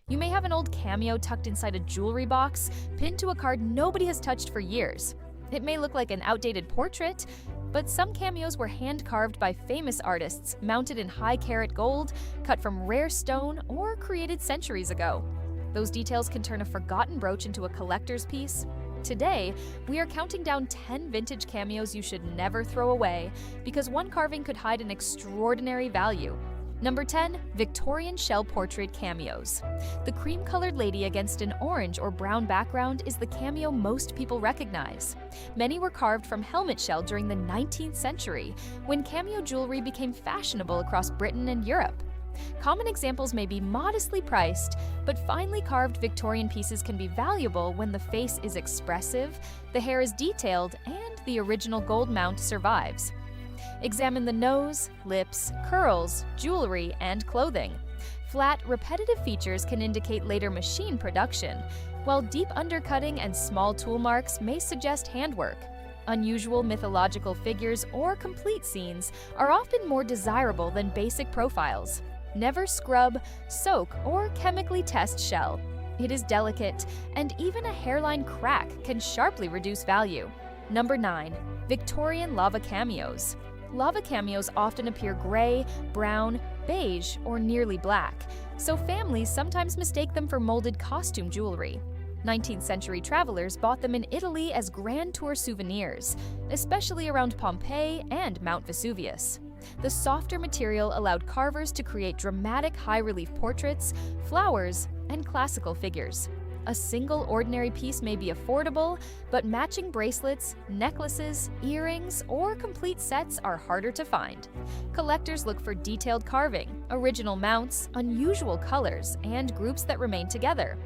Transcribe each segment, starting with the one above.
You may have an old cameo tucked inside a jewelry box, pinned to a card nobody has touched for years. It may look like an outdated portrait, but some cameos were hand-carved by famous artists, mounted in high-carat gold, cut from rare stone, or created centuries ago. Those details can turn a forgotten brooch into a collector's piece. Today, we are counting down 10 vintage cameos you should never throw away, because one carving could hide an extraordinary value. Number 10. Victorian shell portrait cameos. The cream-colored lady against an orange or brown background is the cameo most people recognize. Many were carved from helmet shell during the 19th century, when cameo jewelry became fashionable across Britain and Europe. Common examples may be modestly priced, but finely carved Victorian pieces can be valuable when the face is expressive, the hair is detailed, and the original gold mount survives. Examine the nose, lips, curls, jewelry, and clothing. Flat, repetitive features can indicate later machine production, while deep undercutting and small tool marks may suggest handwork. Unusual mythological figures or complete scenes are often more desirable than basic profiles. Never scrub, soak, or chemically test shell. It is delicate, and even a hairline crack can sharply reduce value. Number 9. Victorian lava cameos. Lava cameos often appear gray, brown, beige, or nearly black, so families sometimes mistake them for molded costume jewelry. 19th century travelers bought them in Italy as grand tour souvenirs, especially around Pompeii and Mount Vesuvius. The softer material allowed carvers to create dramatic high-relief portraits, flowers, and classical figures. A single ordinary piece may be affordable, but matching bracelets, necklaces, earrings, or complete sets are harder to find. Collectors look for detailed carving, original mounts, unusual colors, and groups that remain together.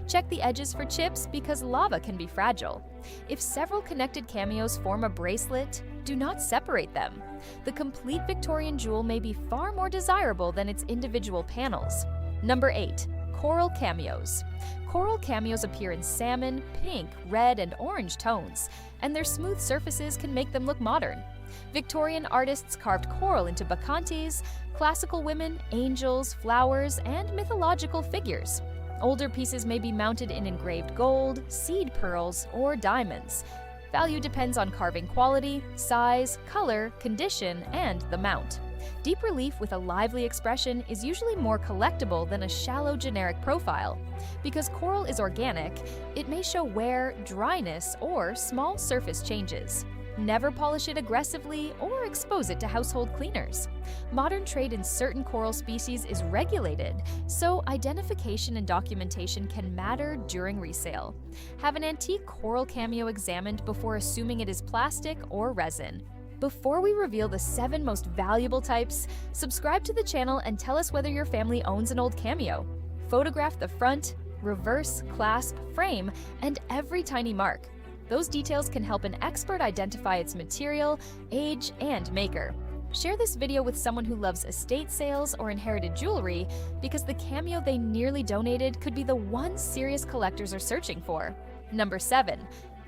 Check the edges for chips because lava can be fragile. If several connected cameos form a bracelet, do not separate them. The complete Victorian jewel may be far more desirable than its individual panels. Number 8. Coral cameos. Coral cameos appear in salmon, pink, red, and orange tones, and their smooth surfaces can make them look modern. Victorian artists carved coral into bacchantes, classical women, angels, flowers, and mythological figures. Older pieces may be mounted in engraved gold, seed pearls, or diamonds. Value depends on carving quality, size, color, condition, and the mount. Deep relief with a lively expression is usually more collectible than a shallow generic profile. Because coral is organic, it may show wear, dryness, or small surface changes. Never polish it aggressively or expose it to household cleaners. Modern trade in certain coral species is regulated, so identification and documentation can matter during resale. Have an antique coral cameo examined before assuming it is plastic or resin. Before we reveal the 7 most valuable types, subscribe to the channel and tell us whether your family owns an old cameo. Photograph the front, reverse, clasp, frame, and every tiny mark. Those details can help an expert identify its material, age, and maker. Share this video with someone who loves estate sales or inherited jewelry, because the cameo they nearly donated could be the one serious collectors are searching for. Number 7.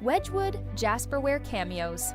Wedgwood jasperware cameos.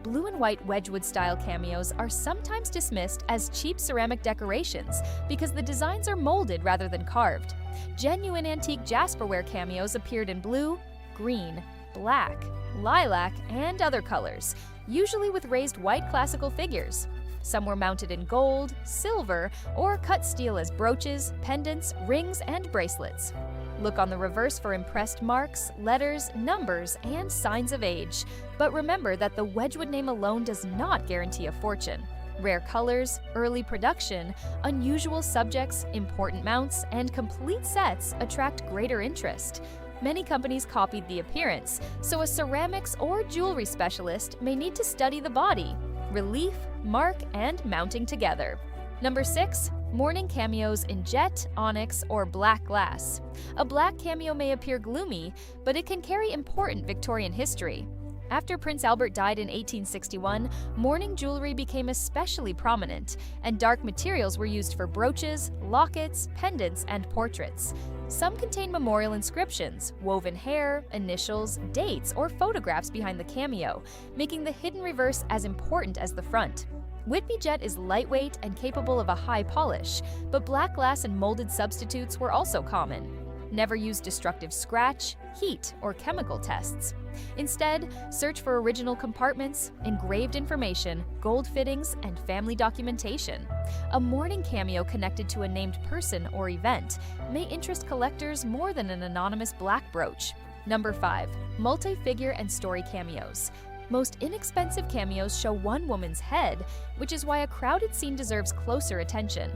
Blue and white Wedgwood-style cameos are sometimes dismissed as cheap ceramic decorations because the designs are molded rather than carved. Genuine antique jasperware cameos appeared in blue, green, black, lilac, and other colors, usually with raised white classical figures. Some were mounted in gold, silver, or cut steel as brooches, pendants, rings, and bracelets. Look on the reverse for impressed marks, letters, numbers, and signs of age. But remember that the Wedgwood name alone does not guarantee a fortune. Rare colors, early production, unusual subjects, important mounts, and complete sets attract greater interest. Many companies copied the appearance, so a ceramics or jewelry specialist may need to study the body, relief, mark, and mounting together. Number 6. Mourning cameos in jet, onyx, or black glass. A black cameo may appear gloomy, but it can carry important Victorian history. After Prince Albert died in 1861, mourning jewelry became especially prominent, and dark materials were used for brooches, lockets, pendants, and portraits. Some contain memorial inscriptions, woven hair, initials, dates, or photographs behind the cameo, making the hidden reverse as important as the front. Whitby jet is lightweight and capable of a high polish, but black glass and molded substitutes were also common. Never use destructive scratch, heat, or chemical tests. Instead, search for original compartments, engraved information, gold fittings, and family documentation. A mourning cameo connected to a named person or event may interest collectors more than an anonymous black brooch. Number 5. Multi-figure and story cameos. Most inexpensive cameos show one woman's head, which is why a crowded scene deserves closer attention.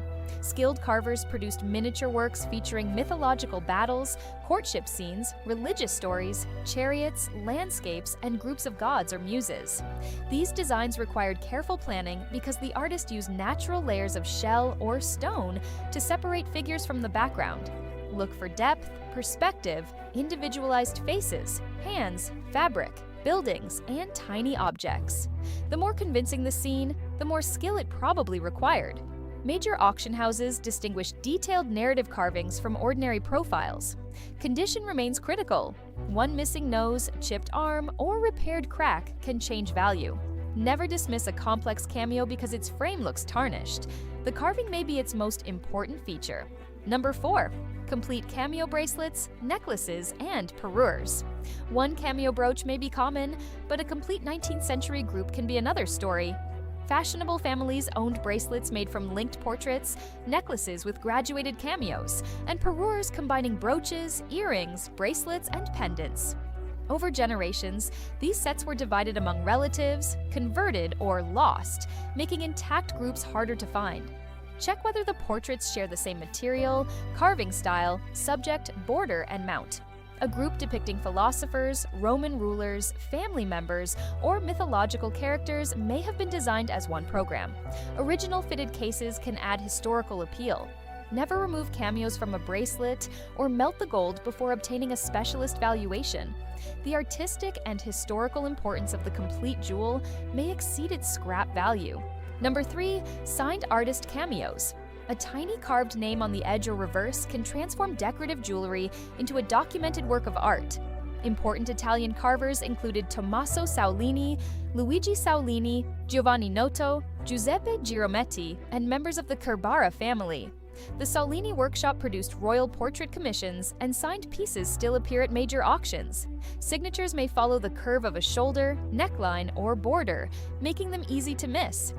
Skilled carvers produced miniature works featuring mythological battles, courtship scenes, religious stories, chariots, landscapes, and groups of gods or muses. These designs required careful planning because the artist used natural layers of shell or stone to separate figures from the background. Look for depth, perspective, individualized faces, hands, fabric, buildings, and tiny objects. The more convincing the scene, the more skill it probably required. Major auction houses distinguish detailed narrative carvings from ordinary profiles. Condition remains critical. One missing nose, chipped arm, or repaired crack can change value. Never dismiss a complex cameo because its frame looks tarnished. The carving may be its most important feature. Number 4. Complete cameo bracelets, necklaces, and parures. One cameo brooch may be common, but a complete 19th century group can be another story. Fashionable families owned bracelets made from linked portraits, necklaces with graduated cameos, and parures combining brooches, earrings, bracelets, and pendants. Over generations, these sets were divided among relatives, converted, or lost, making intact groups harder to find. Check whether the portraits share the same material, carving style, subject, border, and mount. A group depicting philosophers, Roman rulers, family members, or mythological characters may have been designed as one program. Original fitted cases can add historical appeal. Never remove cameos from a bracelet or melt the gold before obtaining a specialist valuation. The artistic and historical importance of the complete jewel may exceed its scrap value. Number 3. Signed artist cameos. A tiny carved name on the edge or reverse can transform decorative jewelry into a documented work of art. Important Italian carvers included Tommaso Saulini, Luigi Saulini, Giovanni Noto, Giuseppe Girometti, and members of the Kerbara family. The Saulini workshop produced royal portrait commissions, and signed pieces still appear at major auctions. Signatures may follow the curve of a shoulder, neckline, or border, making them easy to miss.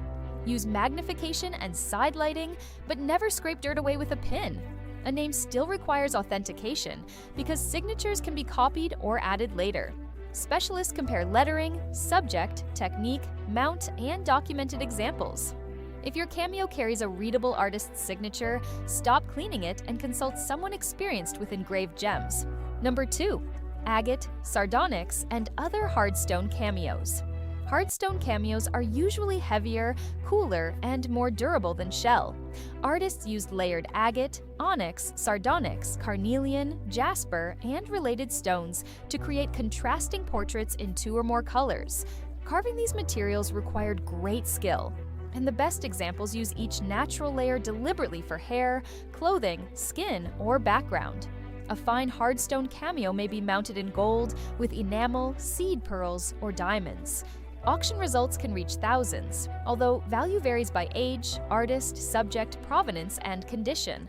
Use magnification and side lighting, but never scrape dirt away with a pin. A name still requires authentication because signatures can be copied or added later. Specialists compare lettering, subject, technique, mount, and documented examples. If your cameo carries a readable artist's signature, stop cleaning it and consult someone experienced with engraved gems. Number 2. Agate, sardonyx, and other hardstone cameos. Hardstone cameos are usually heavier, cooler, and more durable than shell. Artists used layered agate, onyx, sardonyx, carnelian, jasper, and related stones to create contrasting portraits in 2 or more colors. Carving these materials required great skill, and the best examples use each natural layer deliberately for hair, clothing, skin, or background. A fine hardstone cameo may be mounted in gold with enamel, seed pearls, or diamonds. Auction results can reach thousands, although value varies by age, artist, subject, provenance, and condition.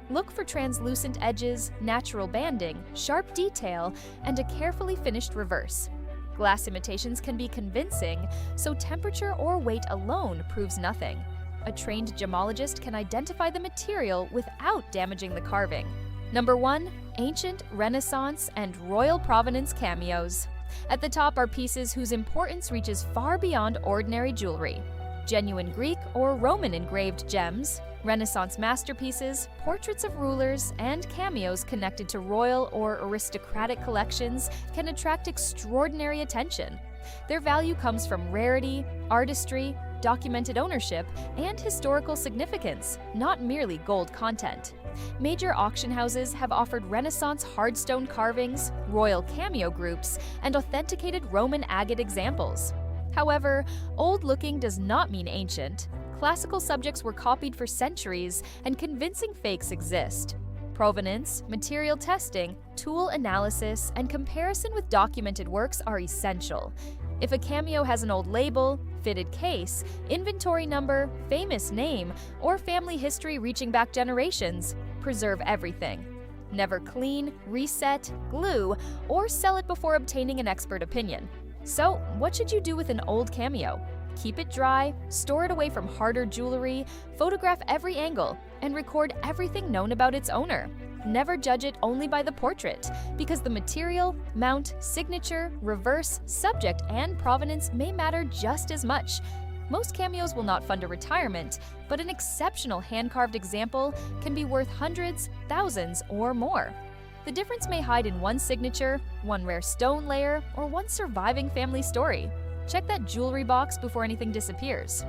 Look for translucent edges, natural banding, sharp detail, and a carefully finished reverse. Glass imitations can be convincing, so temperature or weight alone proves nothing. A trained gemologist can identify the material without damaging the carving. Number 1. Ancient, Renaissance, and Royal Provenance cameos. At the top are pieces whose importance reaches far beyond ordinary jewelry. Genuine Greek or Roman engraved gems, Renaissance masterpieces, portraits of rulers, and cameos connected to royal or aristocratic collections can attract extraordinary attention. Their value comes from rarity, artistry, documented ownership, and historical significance, not merely gold content. Major auction houses have offered Renaissance hardstone carvings, royal cameo groups, and authenticated Roman agate examples. However, old-looking does not mean ancient. Classical subjects were copied for centuries, and convincing fakes exist. Provenance, material testing, tool analysis, and comparison with documented works are essential. If a cameo has an old label, fitted case, inventory number, famous name, or family history reaching back generations, preserve everything. Never clean, reset, glue, or sell it before obtaining an expert opinion. So, what should you do with an old cameo? Keep it dry, store it away from harder jewelry, photograph every angle, and record everything known about its owner. Never judge it only by the portrait, because the material, mount, signature, reverse, subject, and provenance may matter just as much. Most cameos will not fund a retirement, but an exceptional hand-carved example can be worth hundreds, thousands, or more. The difference may hide in one signature, one rare stone layer, or one surviving family story. Check that jewelry box before anything disappears.